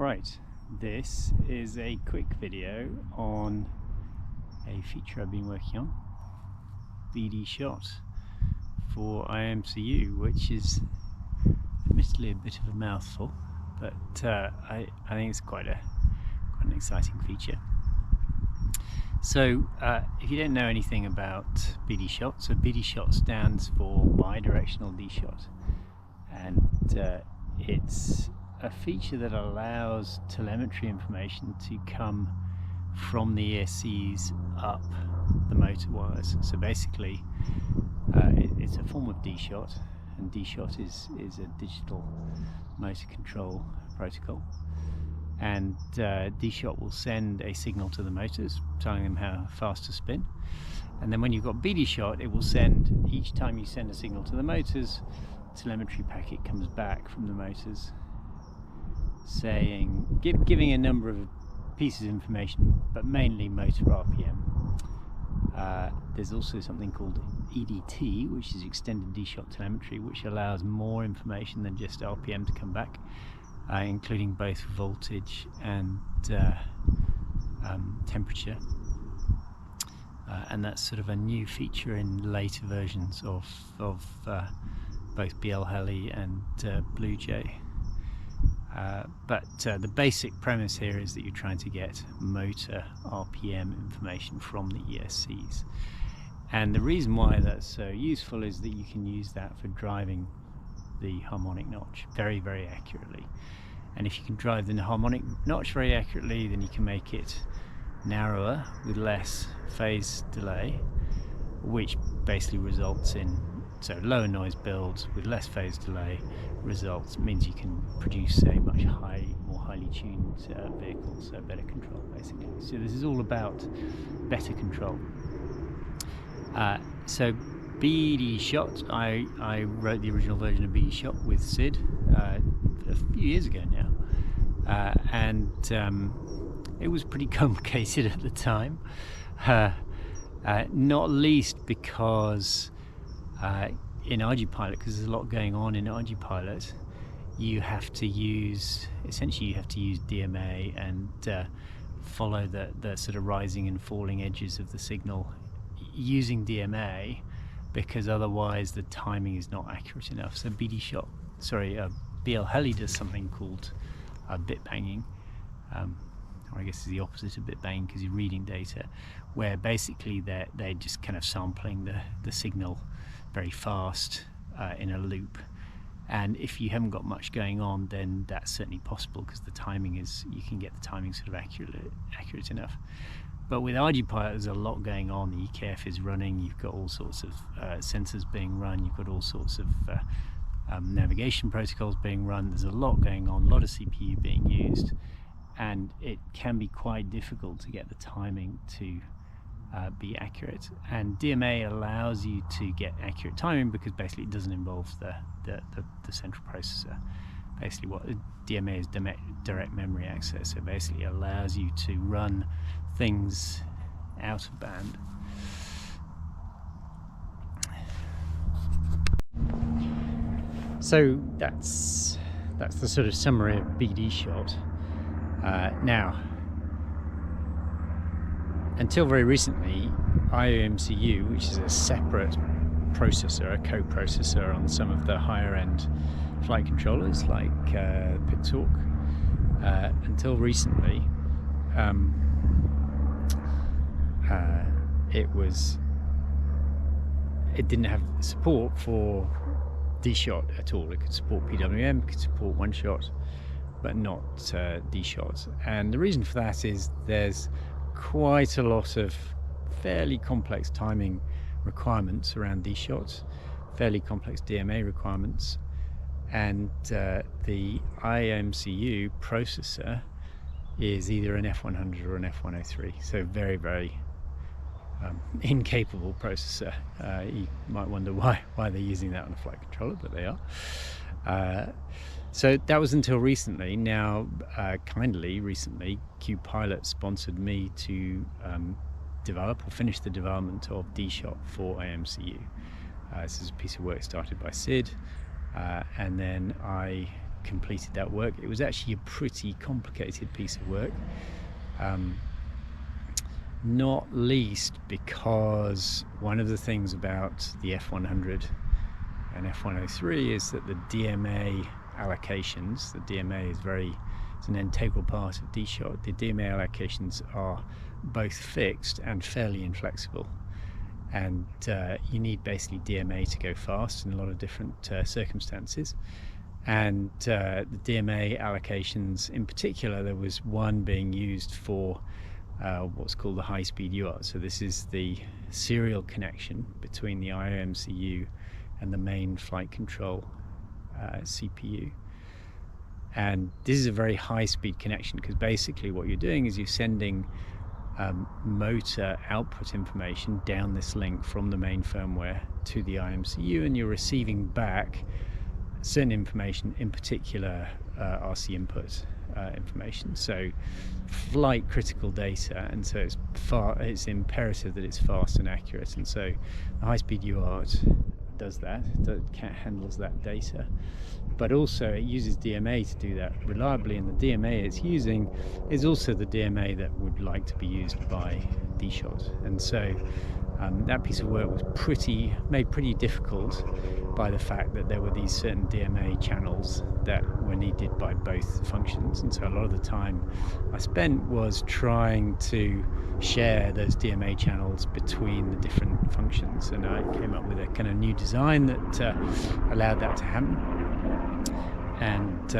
Right, this is a quick video on a feature I've been working on, bdshot for iomcu, which is admittedly a bit of a mouthful, but I think it's quite an exciting feature. So if you don't know anything about bdshot, so bdshot stands for Bi-directional dshot, and it's a feature that allows telemetry information to come from the ESCs up the motor wires. So basically it's a form of dshot, and dshot is a digital motor control protocol, and dshot will send a signal to the motors telling them how fast to spin, and then when you've got bdshot, it will send, each time you send a signal to the motors, telemetry packet comes back from the motors saying, giving a number of pieces of information, but mainly motor RPM. There's also something called EDT, which is extended dshot telemetry, which allows more information than just RPM to come back, including both voltage and temperature. And that's sort of a new feature in later versions of both BL Heli and Blue Jay. But the basic premise here is that you're trying to get motor RPM information from the ESCs. And the reason why that's so useful is that you can use that for driving the harmonic notch very, very accurately. And if you can drive the harmonic notch very accurately, then you can make it narrower with less phase delay, which basically results in, so lower noise builds with less phase delay means you can produce a much more highly tuned vehicle, so better control basically. So this is all about better control. So bdshot, I wrote the original version of bdshot with Sid a few years ago now, and it was pretty complicated at the time, not least because in RGPilot, because there's a lot going on in RGPilot, you have to use DMA and follow the sort of rising and falling edges of the signal using DMA, because otherwise the timing is not accurate enough. So BL Heli does something called bit banging, or I guess is the opposite of bit banging, because you're reading data, where basically they're just kind of sampling the signal very fast in a loop. And if you haven't got much going on, then that's certainly possible, because the timing you can get the timing sort of accurate enough. But with RGPilot, there's a lot going on. The EKF is running, you've got all sorts of sensors being run, you've got all sorts of navigation protocols being run. There's a lot going on, a lot of CPU being used, and it can be quite difficult to get the timing to be accurate. And DMA allows you to get accurate timing because basically it doesn't involve the central processor. Basically what DMA is, direct memory access, so basically it allows you to run things out of band. So that's the sort of summary of bdshot. Now, until very recently, iomcu, which is a separate processor, a co-processor on some of the higher end flight controllers like PitTalk, until recently it didn't have support for dshot at all. It could support PWM, it could support one shot, but not dshot. And the reason for that is there's quite a lot of fairly complex timing requirements around dshot, fairly complex DMA requirements, and the iomcu processor is either an F100 or an F103, so very, very incapable processor. You might wonder why they're using that on a flight controller, but they are. So that was until recently. Now, kindly recently, QPilot sponsored me to develop or finish the development of dshot for iomcu. This is a piece of work started by Sid, and then I completed that work. It was actually a pretty complicated piece of work, not least because one of the things about the F100 and F103 is that the DMA allocations, the DMA it's an integral part of dshot. The DMA allocations are both fixed and fairly inflexible, and you need basically DMA to go fast in a lot of different circumstances. And the DMA allocations in particular, there was one being used for what's called the high-speed UART. So this is the serial connection between the iomcu and the main flight control CPU. And this is a very high-speed connection, because basically what you're doing is you're sending motor output information down this link from the main firmware to the iomcu, and you're receiving back certain information, in particular RC input information, so flight critical data, and so it's imperative that it's fast and accurate. And so the high-speed UART does that, handles that data, but also it uses DMA to do that reliably, and the DMA it's using is also the DMA that would like to be used by dshot. And so that piece of work was made pretty difficult by the fact that there were these certain DMA channels that were needed by both functions. And so a lot of the time I spent was trying to share those DMA channels between the different functions, and I came up with a kind of new design that allowed that to happen. And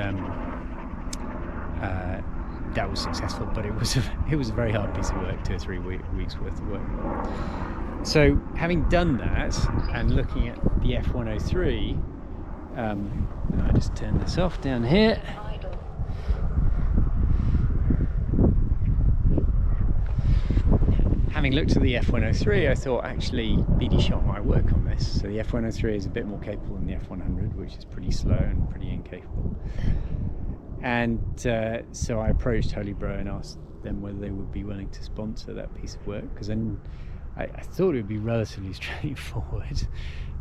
that was successful, but it was a very hard piece of work, 2 or 3 weeks worth of work. So having done that and looking at the F103, I just turn this off down here. Having looked at the F103, I thought actually bdshot might work on this. So the F103 is a bit more capable than the F100, which is pretty slow and pretty incapable. And so I approached Holybro and asked them whether they would be willing to sponsor that piece of work, because then I thought it would be relatively straightforward.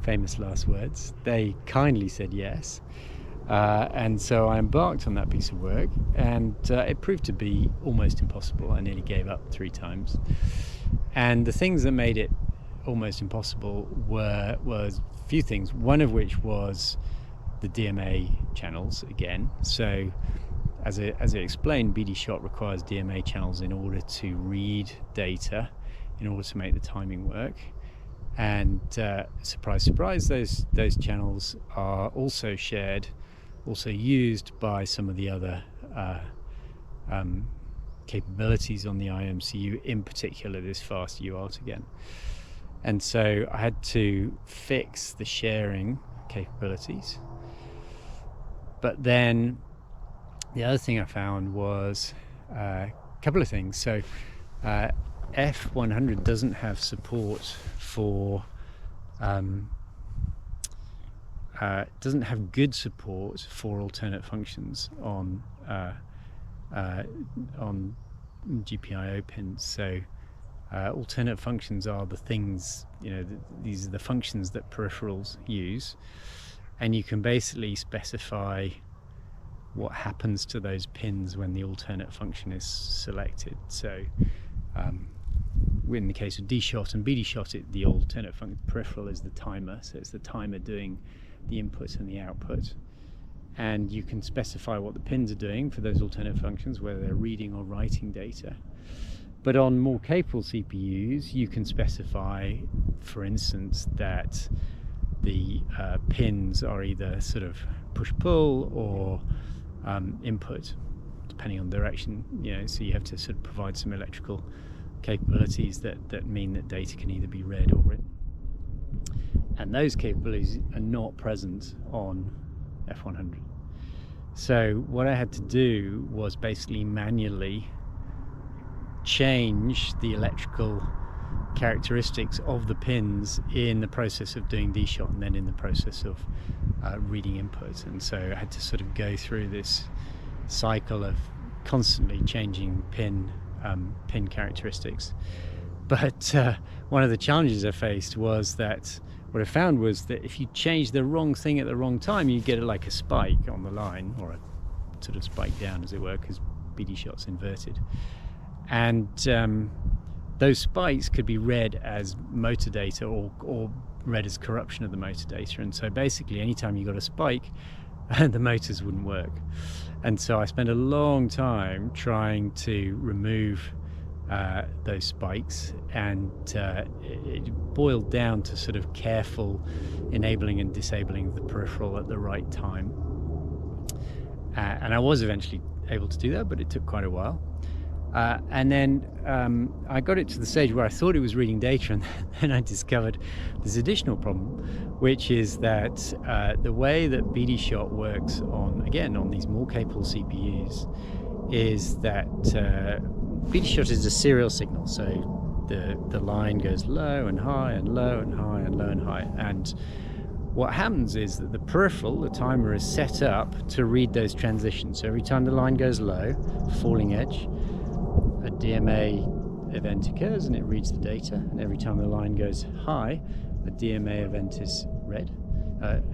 Famous last words. They kindly said yes, and so I embarked on that piece of work, and it proved to be almost impossible. I nearly gave up 3 times, and the things that made it almost impossible was a few things, one of which was the DMA channels again. So as I explained, bdshot requires DMA channels in order to read data, in order to make the timing work. And surprise, surprise, those channels are also used by some of the other capabilities on the iomcu, in particular this fast UART again. And so I had to fix the sharing capabilities. But then the other thing I found was a couple of things. So F100 doesn't have support for doesn't have good support for alternate functions on GPIO pins. So alternate functions are the things, these are the functions that peripherals use, and you can basically specify what happens to those pins when the alternate function is selected. So in the case of dshot and bdshot, the alternate function peripheral is the timer, so it's the timer doing the input and the output, and you can specify what the pins are doing for those alternate functions, whether they're reading or writing data. But on more capable CPUs, you can specify, for instance, that the pins are either sort of push-pull or input, depending on direction. So you have to sort of provide some electrical capabilities that mean that data can either be read or written. And those capabilities are not present on F100. So what I had to do was basically manually change the electrical characteristics of the pins in the process of doing dshot, and then in the process of reading input. And so I had to sort of go through this cycle of constantly changing pin characteristics. But one of the challenges I faced was that what I found was that if you change the wrong thing at the wrong time, you get like a spike on the line, or a sort of spike down, as it were, because bdshot's inverted. And those spikes could be read as motor data or read as corruption of the motor data. And so basically, anytime you got a spike, the motors wouldn't work. And so I spent a long time trying to remove those spikes, and it boiled down to sort of careful enabling and disabling the peripheral at the right time. And I was eventually able to do that, but it took quite a while. And then I got it to the stage where I thought it was reading data, and then I discovered this additional problem, which is that the way that bdshot works on these more capable CPUs is that bdshot is a serial signal. So the line goes low and high and low and high and low and high. And what happens is that the peripheral, the timer, is set up to read those transitions. So every time the line goes low, falling edge, a DMA event occurs and it reads the data. And every time the line goes high, a DMA event is read,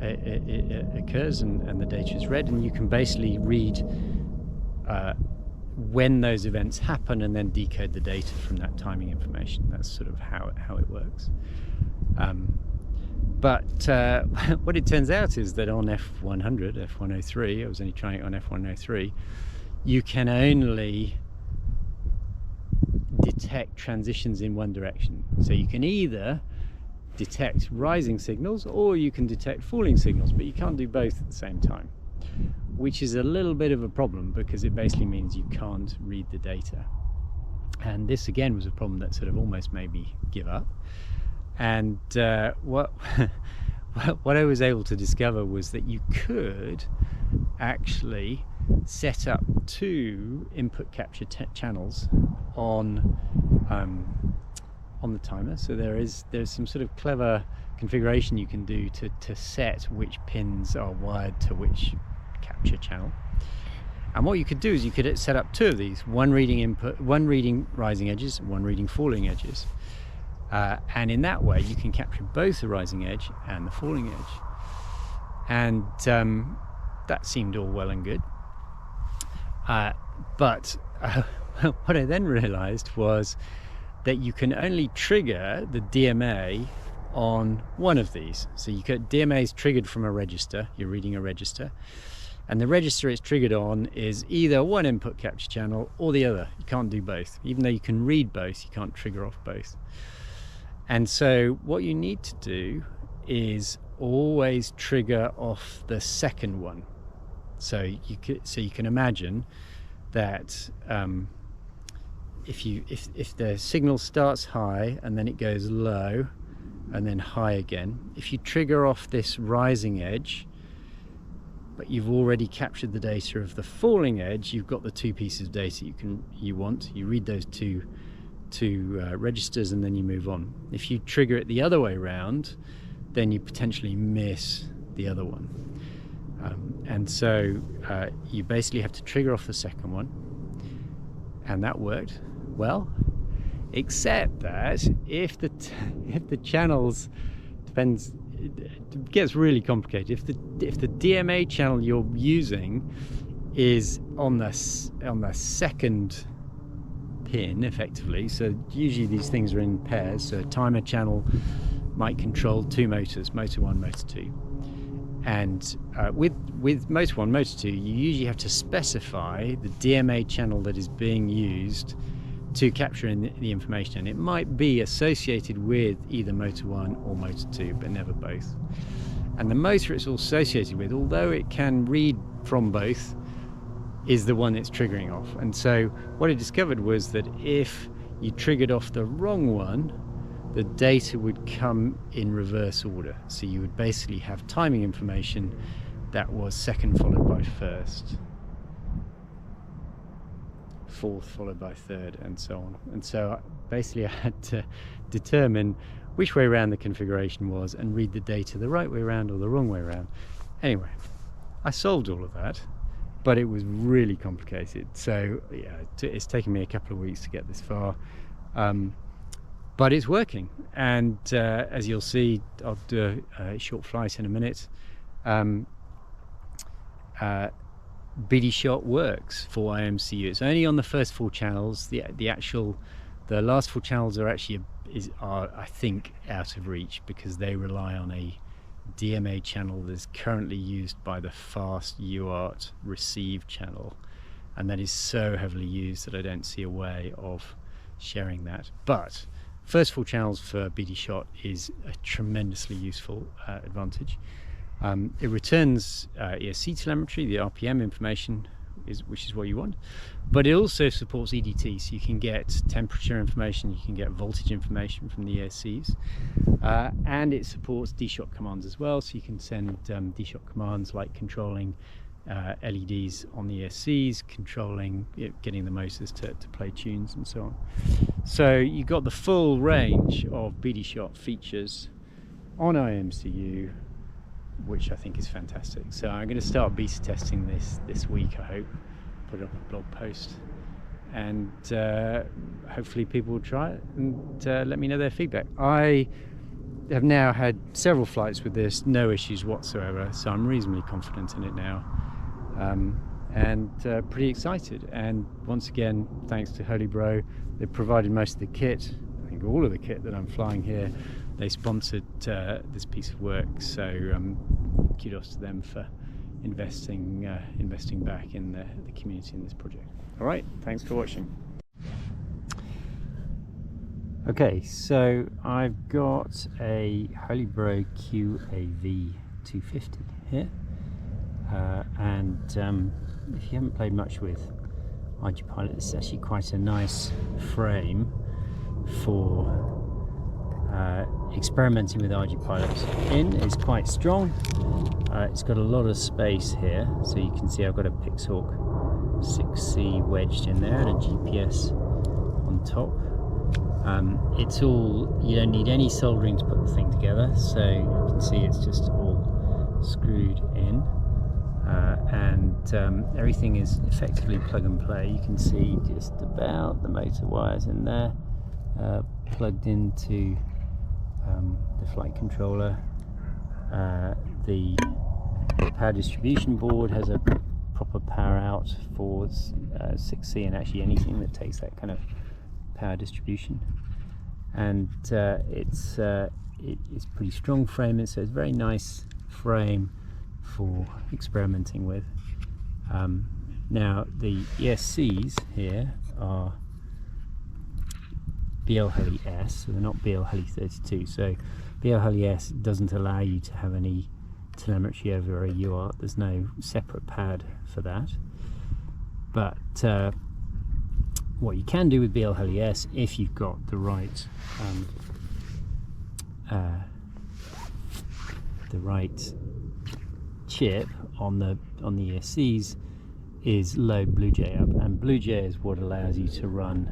it occurs and the data is read. And you can basically read when those events happen and then decode the data from that timing information. That's sort of how it works. But what it turns out is that on F100, F103, I was only trying it on F103, you can only detect transitions in one direction. So you can either detect rising signals or you can detect falling signals, but you can't do both at the same time, which is a little bit of a problem because it basically means you can't read the data. And this again was a problem that sort of almost made me give up. And what I was able to discover was that you could actually set up two input capture channels on the timer. So there's some sort of clever configuration you can do to set which pins are wired to which capture channel. And what you could do is you could set up two of these, one reading rising edges, one reading falling edges. And in that way you can capture both the rising edge and the falling edge. And that seemed all well and good. But what I then realized was that you can only trigger the DMA on one of these. So DMA is triggered from a register, you're reading a register, and the register it's triggered on is either one input capture channel or the other. You can't do both. Even though you can read both, you can't trigger off both. And so what you need to do is always trigger off the second one. So you can imagine that if the signal starts high and then it goes low and then high again, if you trigger off this rising edge but you've already captured the data of the falling edge, you've got the two pieces of data you want. You read those two registers and then you move on. If you trigger it the other way around, then you potentially miss the other one. And so you basically have to trigger off the second one, and that worked well, except that if the channels depends, it gets really complicated. If the DMA channel you're using is on the second pin, effectively, so usually these things are in pairs, so a timer channel might control two motors, motor 1, motor 2. And with motor 1, motor 2, you usually have to specify the DMA channel that is being used to capture the information. And it might be associated with either motor 1 or motor 2, but never both. And the motor it's all associated with, although it can read from both, is the one it's triggering off. And so what I discovered was that if you triggered off the wrong one, the data would come in reverse order. So you would basically have timing information that was second followed by first, fourth followed by third, and so on. And so basically I had to determine which way around the configuration was and read the data the right way around or the wrong way around. Anyway, I solved all of that, but it was really complicated. So yeah, it's taken me a couple of weeks to get this far. but it's working. And as you'll see, I'll do a short flight in a minute. bdshot works for iomcu. It's only on the first 4 channels. The last 4 channels are actually I think out of reach, because they rely on a DMA channel that's currently used by the fast UART receive channel, and that is so heavily used that I don't see a way of sharing that. But first 4 channels for bdshot is a tremendously useful advantage. It returns ESC telemetry, the RPM information, which is what you want, but it also supports EDT, so you can get temperature information, you can get voltage information from the ESCs, and it supports dshot commands as well, so you can send dshot commands like controlling LEDs on the ESCs, controlling getting the motors to play tunes and so on. So you got the full range of bdshot features on iomcu, which I think is fantastic. So I'm going to start beta testing this week, I hope, put up a blog post, and hopefully people will try it and let me know their feedback. I have now had several flights with this, no issues whatsoever, so I'm reasonably confident in it now, and pretty excited. And once again, thanks to Holy Bro, they provided most of the kit, I think all of the kit that I'm flying here. They sponsored this piece of work, so kudos to them for investing back in the community in this project. All right, thanks for watching. Okay, so I've got a Holy Bro QAV 250 here, and if you haven't played much with IG Pilot, it's actually quite a nice frame for experimenting with IG Pilot. It's quite strong. It's got a lot of space here, so you can see I've got a Pixhawk 6C wedged in there and a GPS on top. It's all, you don't need any soldering to put the thing together, so you can see it's just all screwed in, and everything is effectively plug and play. You can see just about the motor wires in there, plugged into the flight controller. The power distribution board has a proper power out for 6C and actually anything that takes that kind of power distribution. And it's pretty strong frame, so it's a very nice frame for experimenting with. Now the ESCs here are BL Heli S, so they're not BL Heli 32. So BL Heli S doesn't allow you to have any telemetry over a UART. There's no separate pad for that. But what you can do with BL Heli S, if you've got the right chip on the ESCs, is load BlueJ up, and BlueJ is what allows you to run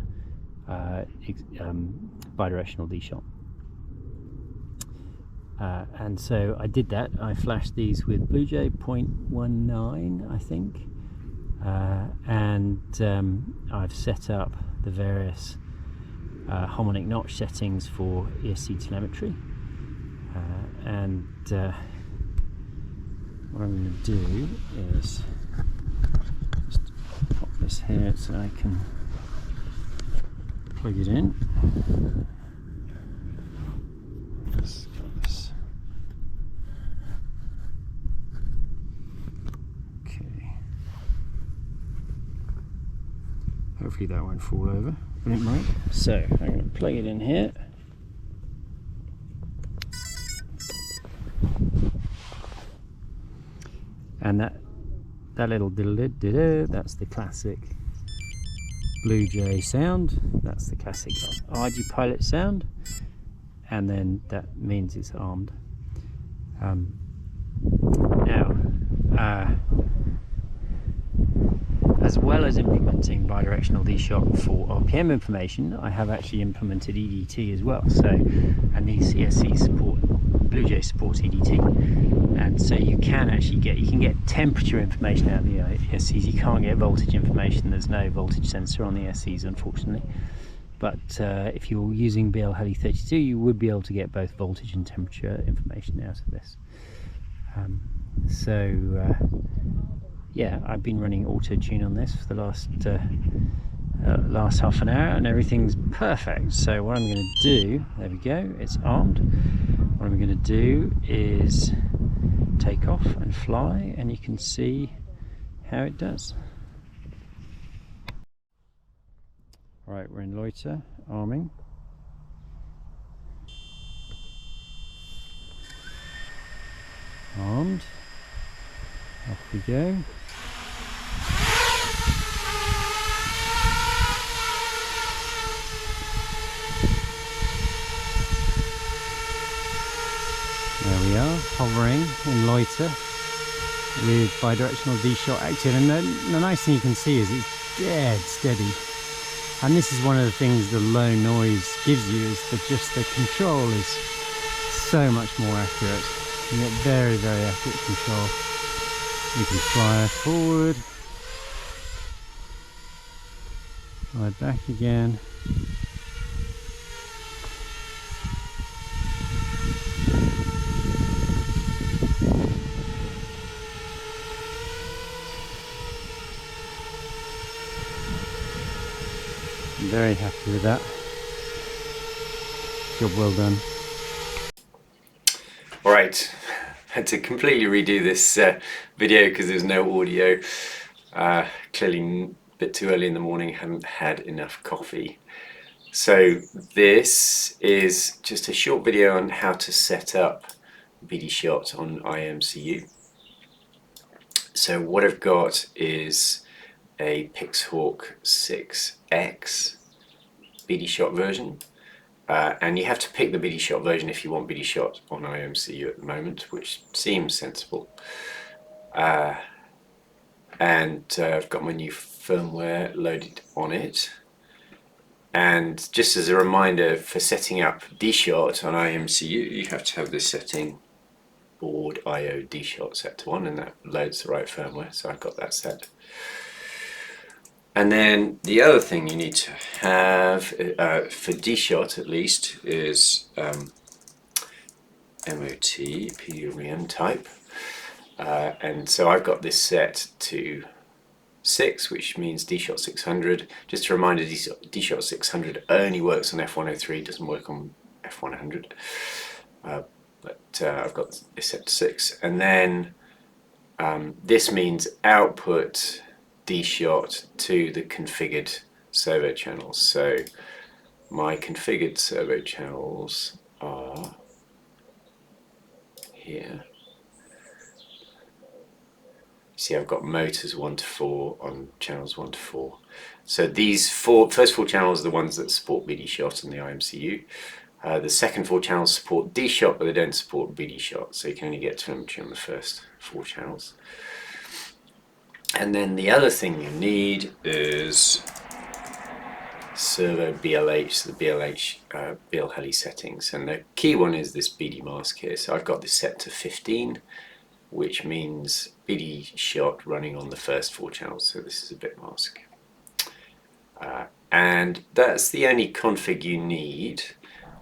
bi-directional dshot. And so I did that. I flashed these with BlueJ 0.19, I think, and I've set up the various harmonic notch settings for ESC telemetry, and what I'm going to do is just pop this here so I can plug it in. Just got this. Okay. Hopefully that won't fall over, but it might. So I'm going to plug it in here. And that little diddle, that's the classic BlueJ sound. That's the classic IG Pilot sound, and then that means it's armed. Now, as well as implementing bi-directional dshot for RPM information, I have actually implemented EDT as well. So, and these ESCs support, BlueJ supports EDT, and so you can actually get temperature information out of the ESCs. You can't get voltage information. There's no voltage sensor on the ESCs, unfortunately. but if you're using BL-Heli32, you would be able to get both voltage and temperature information out of this. Yeah, I've been running auto tune on this for the last half an hour, and everything's perfect. So what I'm going to do, there we go, it's armed. What I'm going to do is take off and fly, and you can see how it does. Right, we're in loiter, arming. Armed. Off we go. There we are, hovering in loiter with bidirectional dshot active, and the nice thing you can see is it's dead steady. And this is one of the things the low noise gives you, is that just the control is so much more accurate. You get very, very accurate control. You can fly forward, fly back again. I'm very happy with that. Job well done. Alright, had to completely redo this video because there's no audio. Clearly a bit too early in the morning, haven't had enough coffee. So this is just a short video on how to set up bdshot on iomcu. So what I've got is a Pixhawk 6X bdshot version. And you have to pick the bdshot version if you want bdshot on iomcu at the moment, which seems sensible. I've got my new firmware loaded on it. And just as a reminder, for setting up dshot on iomcu, you have to have this setting board IO dshot set to 1, and that loads the right firmware, so I've got that set. And then the other thing you need to have, for dshot at least, is MOT, PUREM type. And so I've got this set to 6, which means dshot 600. Just a reminder, dshot 600 only works on F103, doesn't work on F100. But I've got this set to 6. And then this means output dshot to the configured servo channels. So my configured servo channels are here. See, I've got motors 1 to 4 on channels 1 to 4. So these first 4 channels are the ones that support bdshot on the iomcu. The second 4 channels support dshot, but they don't support bdshot, so you can only get telemetry on the first 4 channels. And then the other thing you need is servo BLH, so the BL-Heli settings. And the key one is this BD mask here. So I've got this set to 15, which means bdshot running on the first 4 channels. So this is a bit mask. And that's the only config you need.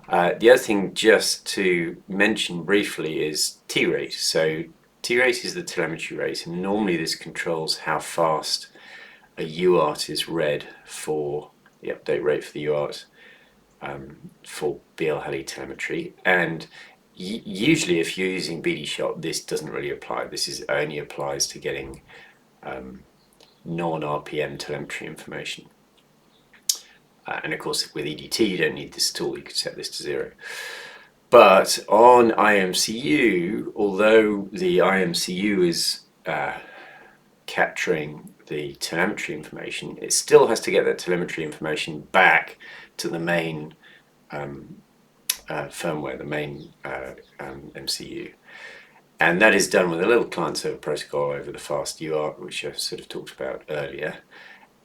The other thing just to mention briefly is T-rate. So T-rate is the telemetry rate, and normally this controls how fast a UART is read for the update rate for the UART for BL-Heli telemetry. And usually if you're using bdshot, this doesn't really apply. This only applies to getting non-RPM telemetry information. And of course with EDT you don't need this tool, you could set this to 0. But on iomcu, although the iomcu is capturing the telemetry information, it still has to get that telemetry information back to the main firmware, the main MCU. And that is done with a little client-server protocol over the fast UART, which I sort of talked about earlier.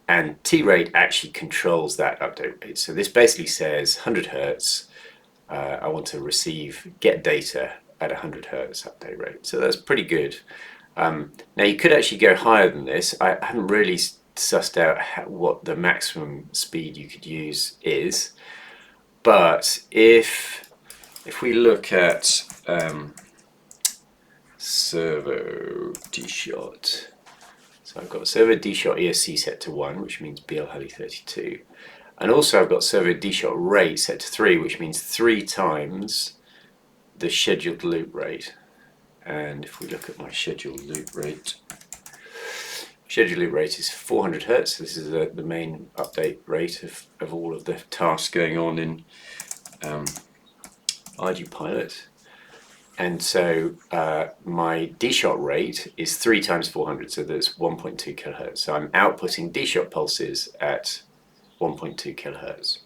And T-rate actually controls that update rate. So this basically says 100 Hertz. I want to get data at 100 Hertz update rate. So that's pretty good. Now you could actually go higher than this. I haven't really sussed out what the maximum speed you could use is. But if we look at servo dshot, so I've got servo dshot ESC set to 1, which means BL-32, and also I've got servo dshot rate set to 3, which means 3 times the scheduled loop rate. And if we look at my scheduled loop rate, is 400 Hertz. This is the main update rate of all of the tasks going on in iGPilot. And so my dshot rate is 3 times 400, so that's 1.2 kilohertz. So I'm outputting dshot pulses at 1.2 kilohertz.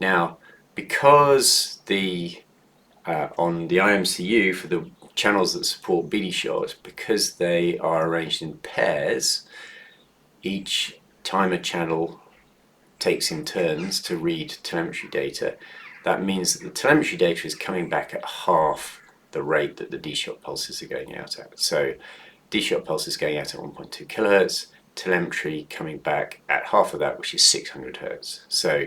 Now, because on the iomcu, for the channels that support bdshot, because they are arranged in pairs, each timer channel takes in turns to read telemetry data. That means that the telemetry data is coming back at half the rate that the dshot pulses are going out at. So dshot pulses going out at 1.2 kilohertz, telemetry coming back at half of that, which is 600 hertz. So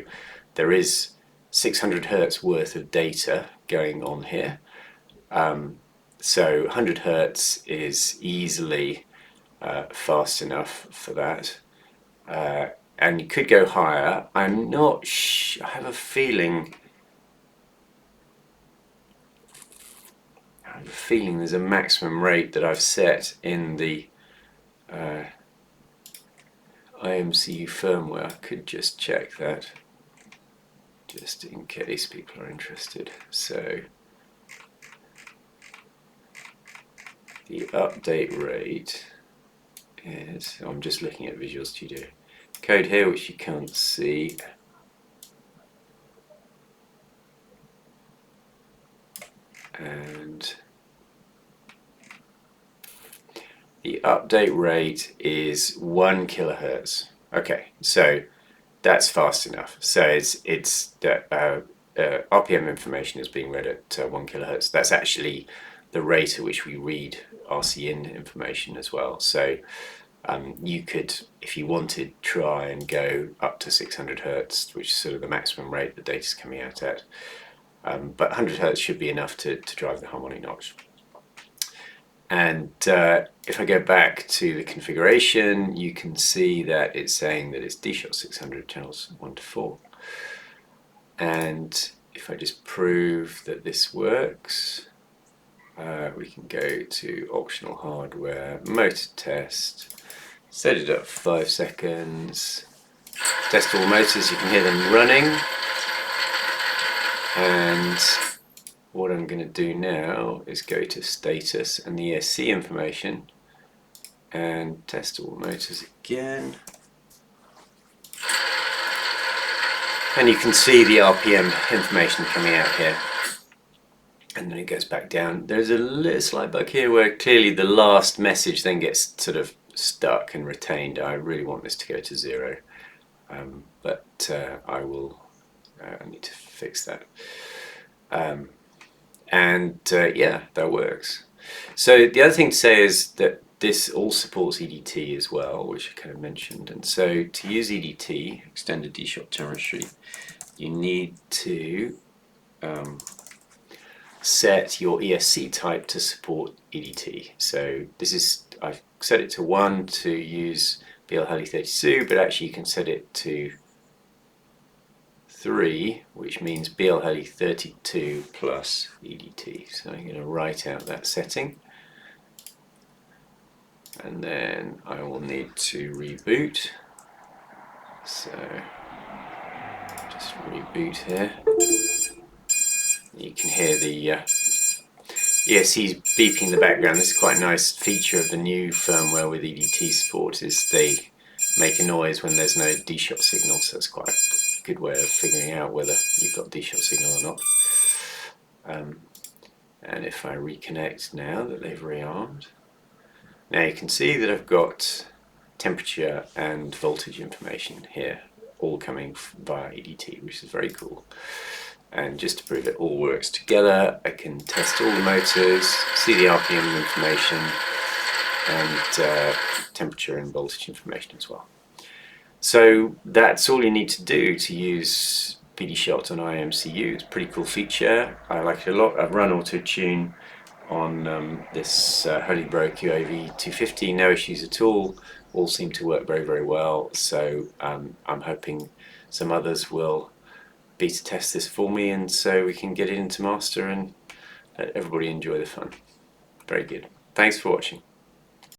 there is 600 hertz worth of data going on here. So 100 hertz is easily fast enough for that. And you could go higher. I'm not I have a feeling there's a maximum rate that I've set in the iomcu firmware. I could just check that, just in case people are interested. So the update rate is, I'm just looking at Visual Studio Code here, which you can't see. And the update rate is 1 kilohertz. Okay, so that's fast enough. So it's RPM information is being read at 1 kilohertz. That's actually the rate at which we read RCin information as well. So you could, if you wanted, try and go up to 600 hertz, which is sort of the maximum rate the data is coming out at. But 100 hertz should be enough to drive the harmonic notch. And if I go back to the configuration, you can see that it's saying that it's dshot 600 channels 1 to 4. And if I just prove that this works, we can go to optional hardware, motor test, set it up for 5 seconds, test all motors, you can hear them running. And what I'm going to do now is go to status and the ESC information and test all motors again. And you can see the RPM information coming out here. And then it goes back down. There's a little slight bug here where clearly the last message then gets sort of stuck and retained. I really want this to go to 0, but I need to fix that. Yeah, that works. So the other thing to say is that this all supports EDT as well, which I kind of mentioned. And so to use EDT, extended dshot telemetry, you need to set your ESC type to support EDT. So this is, I've set it to 1 to use BL-32, but actually you can set it to 3, which means BL-32 plus EDT. So I'm going to write out that setting, and then I will need to reboot. So just reboot here. You can hear the ESC's beeping in the background. This is quite a nice feature of the new firmware with EDT support, is they make a noise when there's no dshot signal, so it's quite a good way of figuring out whether you've got dshot signal or not. And if I reconnect now that they've rearmed, now you can see that I've got temperature and voltage information here, all coming via EDT, which is very cool. And just to prove it all works together, I can test all the motors, see the RPM information, and temperature and voltage information as well. So that's all you need to do to use bdshot on iomcu. It's a pretty cool feature. I like it a lot. I've run auto tune on this Holy Bro QAV 250, no issues at all. All seem to work very, very well. So I'm hoping some others will beta test this for me, and so we can get it into master and let everybody enjoy the fun. Very good. Thanks for watching.